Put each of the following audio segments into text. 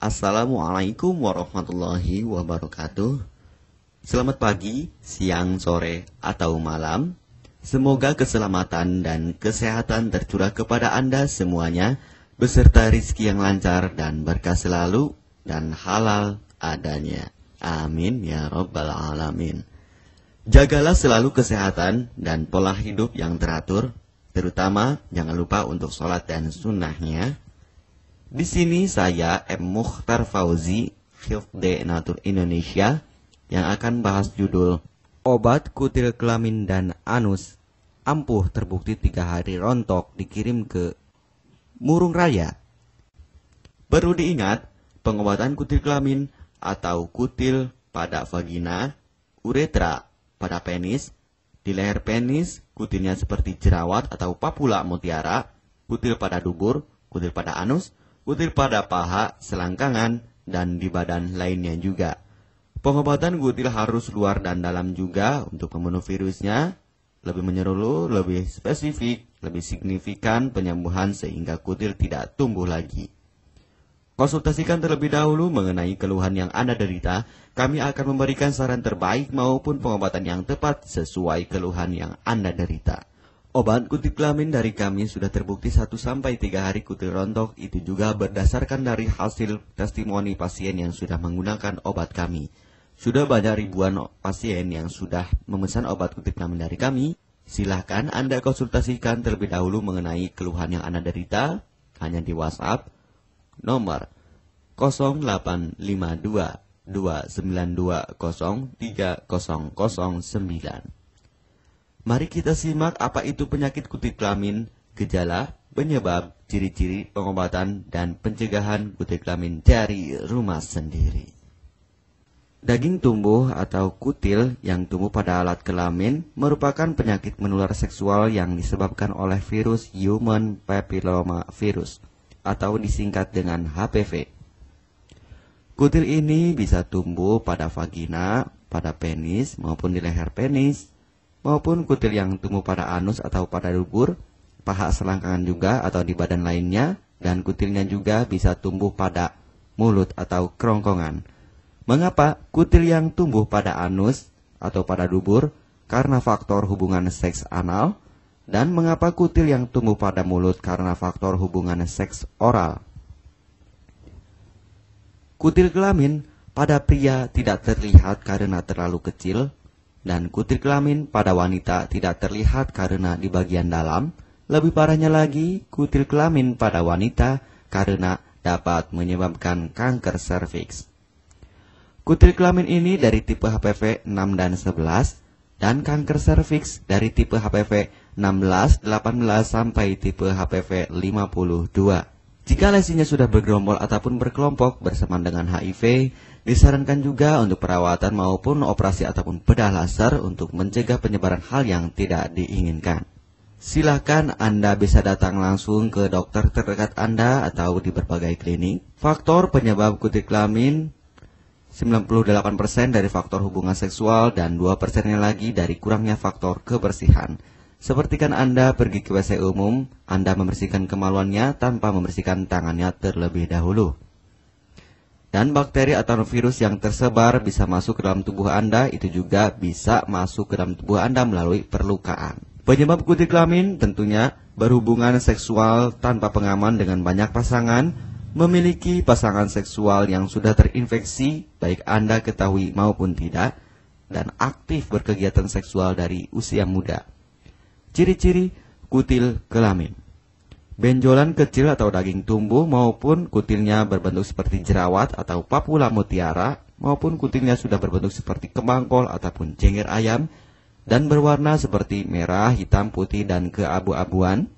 Assalamualaikum warahmatullahi wabarakatuh. Selamat pagi, siang, sore, atau malam. Semoga keselamatan dan kesehatan tercurah kepada Anda semuanya, beserta rizki yang lancar dan berkah selalu, dan halal adanya. Amin ya rabbal alamin. Jagalah selalu kesehatan dan pola hidup yang teratur, terutama jangan lupa untuk sholat dan sunnahnya. Di sini saya M. Mukhtar Fauzi, Hifdz Natur Indonesia, yang akan bahas judul Obat Kutil Kelamin dan Anus ampuh terbukti 3 hari rontok dikirim ke Murung Raya. Perlu diingat, pengobatan kutil kelamin atau kutil pada vagina, uretra pada penis, di leher penis, kutilnya seperti jerawat atau papula mutiara, kutil pada dubur, kutil pada anus, kutil pada paha, selangkangan, dan di badan lainnya juga. Pengobatan kutil harus luar dan dalam juga untuk membunuh virusnya, lebih menyeluruh, lebih spesifik, lebih signifikan penyembuhan sehingga kutil tidak tumbuh lagi. Konsultasikan terlebih dahulu mengenai keluhan yang Anda derita, kami akan memberikan saran terbaik maupun pengobatan yang tepat sesuai keluhan yang Anda derita. Obat kutil kelamin dari kami sudah terbukti 1-3 hari kutil rontok, itu juga berdasarkan dari hasil testimoni pasien yang sudah menggunakan obat kami. Sudah banyak ribuan pasien yang sudah memesan obat kutil kelamin dari kami. Silahkan Anda konsultasikan terlebih dahulu mengenai keluhan yang Anda derita, hanya di WhatsApp nomor 0852 292 03009. Mari kita simak apa itu penyakit kutil kelamin, gejala, penyebab, ciri-ciri, pengobatan, dan pencegahan kutil kelamin dari rumah sendiri. Daging tumbuh atau kutil yang tumbuh pada alat kelamin merupakan penyakit menular seksual yang disebabkan oleh virus Human Papilloma Virus atau disingkat dengan HPV. Kutil ini bisa tumbuh pada vagina, pada penis, maupun di leher penis, maupun kutil yang tumbuh pada anus atau pada dubur, paha selangkangan juga atau di badan lainnya, dan kutilnya juga bisa tumbuh pada mulut atau kerongkongan. Mengapa kutil yang tumbuh pada anus atau pada dubur? Karena faktor hubungan seks anal. Dan mengapa kutil yang tumbuh pada mulut? Karena faktor hubungan seks oral. Kutil kelamin pada pria tidak terlihat karena terlalu kecil, dan kutil kelamin pada wanita tidak terlihat karena di bagian dalam. Lebih parahnya lagi, kutil kelamin pada wanita karena dapat menyebabkan kanker serviks. Kutil kelamin ini dari tipe HPV 6 dan 11, dan kanker serviks dari tipe HPV 16, 18, sampai tipe HPV 52. Jika lesinya sudah bergerombol ataupun berkelompok bersamaan dengan HIV, disarankan juga untuk perawatan maupun operasi ataupun bedah laser untuk mencegah penyebaran hal yang tidak diinginkan. Silakan Anda bisa datang langsung ke dokter terdekat Anda atau di berbagai klinik. Faktor penyebab kutil kelamin 98% dari faktor hubungan seksual dan 2%-nya lagi dari kurangnya faktor kebersihan. Sepertikan Anda pergi ke WC umum, Anda membersihkan kemaluannya tanpa membersihkan tangannya terlebih dahulu. Dan bakteri atau virus yang tersebar bisa masuk ke dalam tubuh Anda, itu juga bisa masuk ke dalam tubuh Anda melalui perlukaan. Penyebab kutil kelamin tentunya berhubungan seksual tanpa pengaman dengan banyak pasangan, memiliki pasangan seksual yang sudah terinfeksi, baik Anda ketahui maupun tidak, dan aktif berkegiatan seksual dari usia muda. Ciri-ciri kutil kelamin: benjolan kecil atau daging tumbuh maupun kutilnya berbentuk seperti jerawat atau papula mutiara, maupun kutilnya sudah berbentuk seperti kembangkol ataupun cengir ayam dan berwarna seperti merah, hitam, putih, dan keabu-abuan.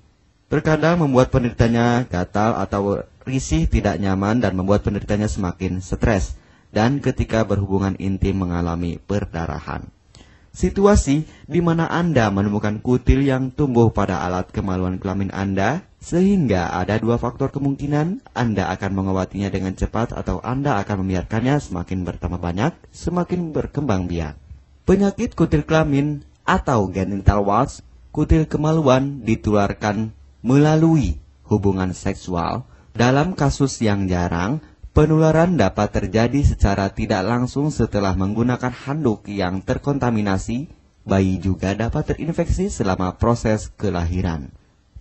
Terkadang membuat penderitanya gatal atau risih, tidak nyaman, dan membuat penderitanya semakin stres, dan ketika berhubungan intim mengalami perdarahan. Situasi di mana Anda menemukan kutil yang tumbuh pada alat kemaluan kelamin Anda, sehingga ada 2 faktor kemungkinan: Anda akan mengobatinya dengan cepat atau Anda akan membiarkannya semakin bertambah banyak, semakin berkembang biak. Penyakit kutil kelamin atau genital warts, kutil kemaluan, ditularkan melalui hubungan seksual. Dalam kasus yang jarang, Penularan dapat terjadi secara tidak langsung setelah menggunakan handuk yang terkontaminasi. Bayi juga dapat terinfeksi selama proses kelahiran.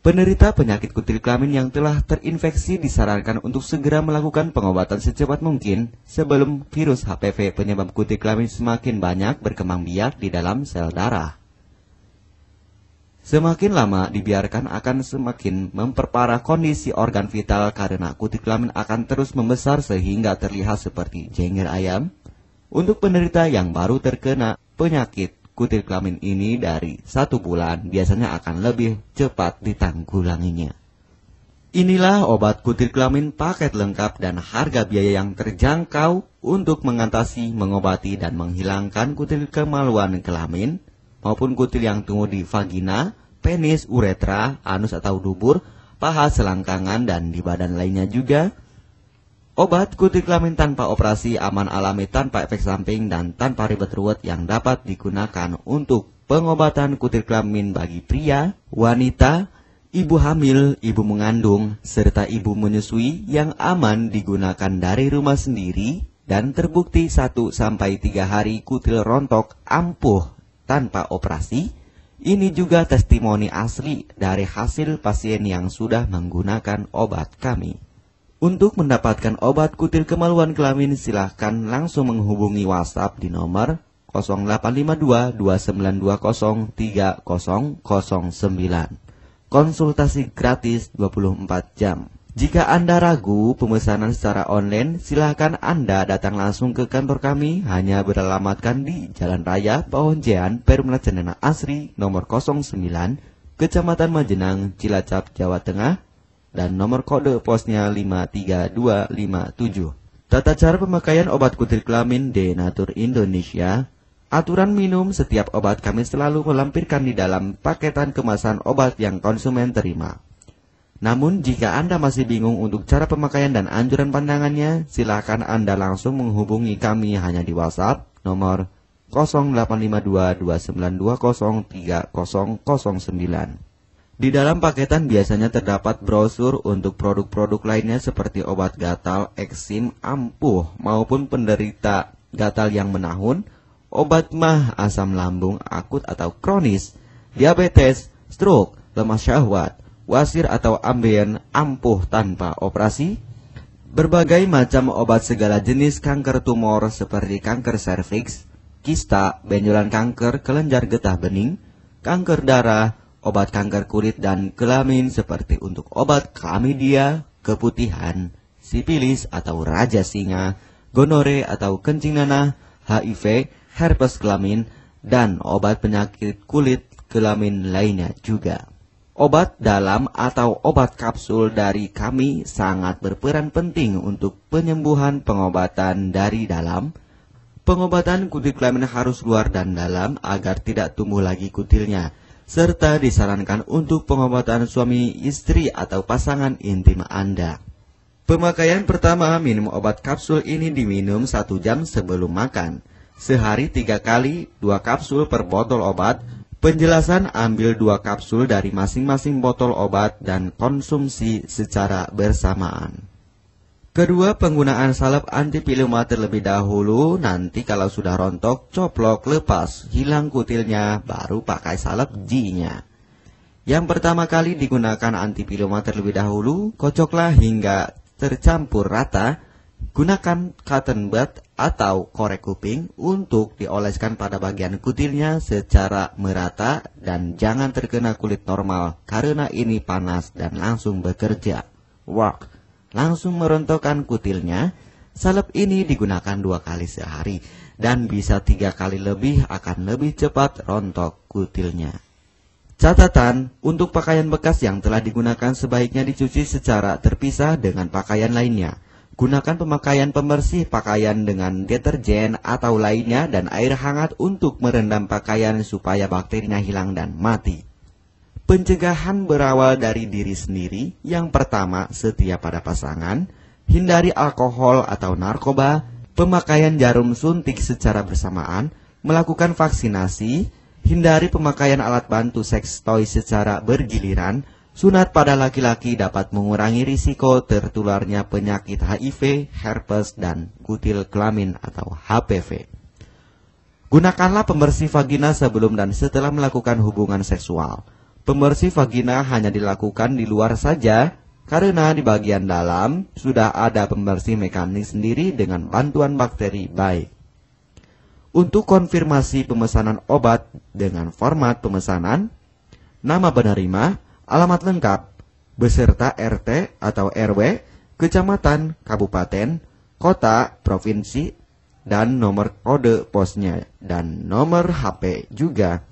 Penderita penyakit kutil kelamin yang telah terinfeksi disarankan untuk segera melakukan pengobatan secepat mungkin sebelum virus HPV penyebab kutil kelamin semakin banyak berkembang biak di dalam sel darah. Semakin lama dibiarkan akan semakin memperparah kondisi organ vital karena kutil kelamin akan terus membesar sehingga terlihat seperti jengger ayam. Untuk penderita yang baru terkena penyakit kutil kelamin ini dari 1 bulan biasanya akan lebih cepat ditanggulanginya. Inilah obat kutil kelamin paket lengkap dan harga biaya yang terjangkau untuk mengatasi, mengobati, dan menghilangkan kutil kemaluan kelamin maupun kutil yang tumbuh di vagina, penis, uretra, anus atau dubur, paha, selangkangan, dan di badan lainnya juga. Obat kutil kelamin tanpa operasi, aman alami, tanpa efek samping, dan tanpa ribet ruwet yang dapat digunakan untuk pengobatan kutil kelamin bagi pria, wanita, ibu hamil, ibu mengandung, serta ibu menyusui yang aman digunakan dari rumah sendiri dan terbukti 1-3 hari kutil rontok ampuh tanpa operasi. Ini juga testimoni asli dari hasil pasien yang sudah menggunakan obat kami. Untuk mendapatkan obat kutil kemaluan kelamin silahkan langsung menghubungi WhatsApp di nomor 0852 2920 3009. Konsultasi gratis 24 jam. Jika Anda ragu pemesanan secara online, silakan Anda datang langsung ke kantor kami, hanya beralamatkan di Jalan Raya Pahonjean, Perumna Cendana Asri, nomor 09, Kecamatan Majenang, Cilacap, Jawa Tengah, dan nomor kode posnya 53257. Tata cara pemakaian obat kutil kelamin Denatur Indonesia. Aturan minum setiap obat kami selalu melampirkan di dalam paketan kemasan obat yang konsumen terima. Namun, jika Anda masih bingung untuk cara pemakaian dan anjuran pandangannya, silakan Anda langsung menghubungi kami hanya di WhatsApp nomor 0852 2920 3009. Di dalam paketan biasanya terdapat brosur untuk produk-produk lainnya seperti obat gatal, eksim, ampuh, maupun penderita gatal yang menahun, obat mah, asam lambung akut atau kronis, diabetes, stroke, lemah syahwat, wasir atau ambien ampuh tanpa operasi, berbagai macam obat segala jenis kanker tumor seperti kanker serviks, kista, benjolan kanker, kelenjar getah bening, kanker darah, obat kanker kulit dan kelamin seperti untuk obat klamidia, keputihan, sipilis atau raja singa, gonore atau kencing nanah, HIV, herpes kelamin, dan obat penyakit kulit kelamin lainnya juga. Obat dalam atau obat kapsul dari kami sangat berperan penting untuk penyembuhan pengobatan dari dalam. Pengobatan kutil kelamin harus luar dan dalam agar tidak tumbuh lagi kutilnya, serta disarankan untuk pengobatan suami, istri, atau pasangan intim Anda. Pemakaian pertama, minum obat kapsul ini diminum 1 jam sebelum makan. Sehari 3 kali, 2 kapsul per botol obat. Penjelasan, ambil 2 kapsul dari masing-masing botol obat dan konsumsi secara bersamaan. Kedua, penggunaan salep antipiluma terlebih dahulu, nanti kalau sudah rontok, coplok, lepas, hilang kutilnya, baru pakai salep G-nya. Yang pertama kali digunakan antipiluma terlebih dahulu, kocoklah hingga tercampur rata. Gunakan cotton bud atau korek kuping untuk dioleskan pada bagian kutilnya secara merata dan jangan terkena kulit normal karena ini panas dan langsung bekerja. Langsung merontokkan kutilnya. Salep ini digunakan 2 kali sehari dan bisa 3 kali lebih akan lebih cepat rontok kutilnya. Catatan, untuk pakaian bekas yang telah digunakan sebaiknya dicuci secara terpisah dengan pakaian lainnya. Gunakan pemakaian pembersih pakaian dengan deterjen atau lainnya dan air hangat untuk merendam pakaian supaya bakterinya hilang dan mati. Pencegahan berawal dari diri sendiri. Yang pertama, setia pada pasangan, hindari alkohol atau narkoba, pemakaian jarum suntik secara bersamaan, melakukan vaksinasi, hindari pemakaian alat bantu seks toy secara bergiliran, Sunat pada laki-laki dapat mengurangi risiko tertularnya penyakit HIV, herpes, dan kutil kelamin atau HPV. Gunakanlah pembersih vagina sebelum dan setelah melakukan hubungan seksual. Pembersih vagina hanya dilakukan di luar saja, karena di bagian dalam sudah ada pembersih mekanik sendiri dengan bantuan bakteri baik. Untuk konfirmasi pemesanan obat dengan format pemesanan, nama penerima, alamat lengkap, beserta RT atau RW, kecamatan, kabupaten, kota, provinsi, dan nomor kode posnya, dan nomor HP juga.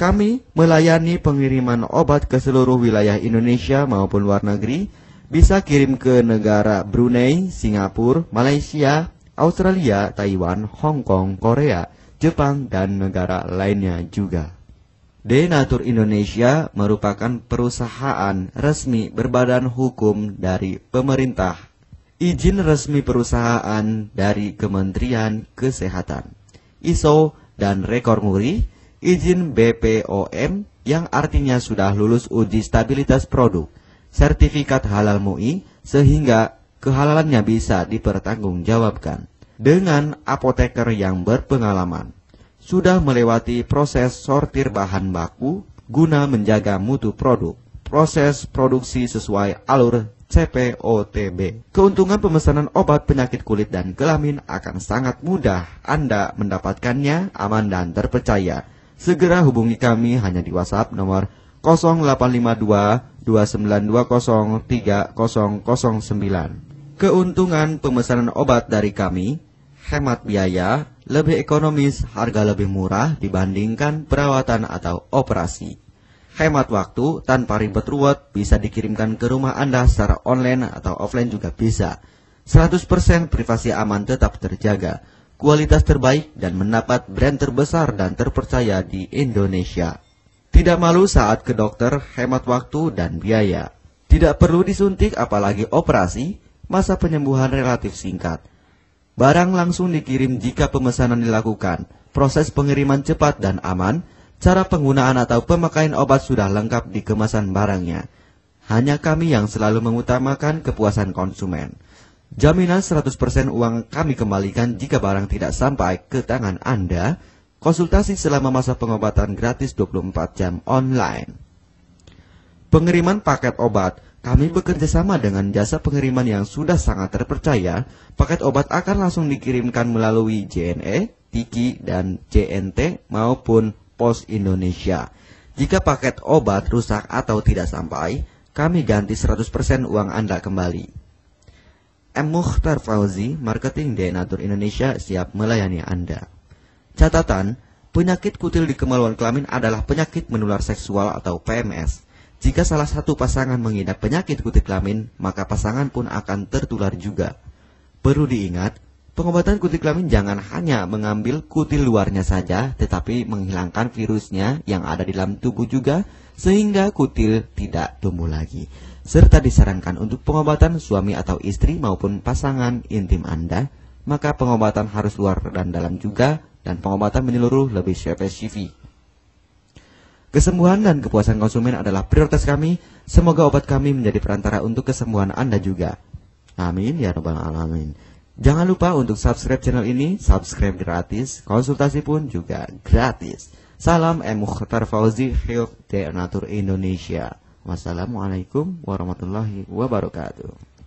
Kami melayani pengiriman obat ke seluruh wilayah Indonesia maupun luar negeri, bisa kirim ke negara Brunei, Singapura, Malaysia, Australia, Taiwan, Hong Kong, Korea, Jepang, dan negara lainnya juga. Denatur Indonesia merupakan perusahaan resmi berbadan hukum dari pemerintah. Izin resmi perusahaan dari Kementerian Kesehatan, ISO dan rekor muri, izin BPOM yang artinya sudah lulus uji stabilitas produk, sertifikat halal MUI sehingga kehalalannya bisa dipertanggungjawabkan. Dengan apoteker yang berpengalaman, sudah melewati proses sortir bahan baku guna menjaga mutu produk, proses produksi sesuai alur CPOTB. Keuntungan pemesanan obat penyakit kulit dan kelamin akan sangat mudah Anda mendapatkannya, aman dan terpercaya. Segera hubungi kami hanya di WhatsApp nomor 0852 2920 3009. Keuntungan pemesanan obat dari kami, hemat biaya, lebih ekonomis, harga lebih murah dibandingkan perawatan atau operasi. Hemat waktu tanpa ribet ruwet, bisa dikirimkan ke rumah Anda secara online atau offline juga bisa. 100% privasi aman tetap terjaga, kualitas terbaik dan mendapat brand terbesar dan terpercaya di Indonesia. Tidak malu saat ke dokter, hemat waktu dan biaya. Tidak perlu disuntik apalagi operasi, masa penyembuhan relatif singkat. Barang langsung dikirim jika pemesanan dilakukan, proses pengiriman cepat dan aman, cara penggunaan atau pemakaian obat sudah lengkap di kemasan barangnya. Hanya kami yang selalu mengutamakan kepuasan konsumen. Jaminan 100% uang kami kembalikan jika barang tidak sampai ke tangan Anda. Konsultasi selama masa pengobatan gratis 24 jam online. Pengiriman paket obat. Kami bekerja sama dengan jasa pengiriman yang sudah sangat terpercaya. Paket obat akan langsung dikirimkan melalui JNE, Tiki, dan JNT maupun Pos Indonesia. Jika paket obat rusak atau tidak sampai, kami ganti 100% uang Anda kembali. M. Mukhtar Fauzi, Marketing Denatur Indonesia, siap melayani Anda. Catatan, penyakit kutil di kemaluan kelamin adalah penyakit menular seksual atau PMS. Jika salah satu pasangan mengidap penyakit kutil kelamin, maka pasangan pun akan tertular juga. Perlu diingat, pengobatan kutil kelamin jangan hanya mengambil kutil luarnya saja, tetapi menghilangkan virusnya yang ada di dalam tubuh juga, sehingga kutil tidak tumbuh lagi. Serta disarankan untuk pengobatan suami atau istri maupun pasangan intim Anda, maka pengobatan harus luar dan dalam juga, dan pengobatan menyeluruh lebih spesifik. Kesembuhan dan kepuasan konsumen adalah prioritas kami. Semoga obat kami menjadi perantara untuk kesembuhan Anda juga. Amin ya rabbal alamin. Jangan lupa untuk subscribe channel ini, subscribe gratis, konsultasi pun juga gratis. Salam M. Mukhtar Fauzi, Health Denatur Indonesia. Wassalamualaikum warahmatullahi wabarakatuh.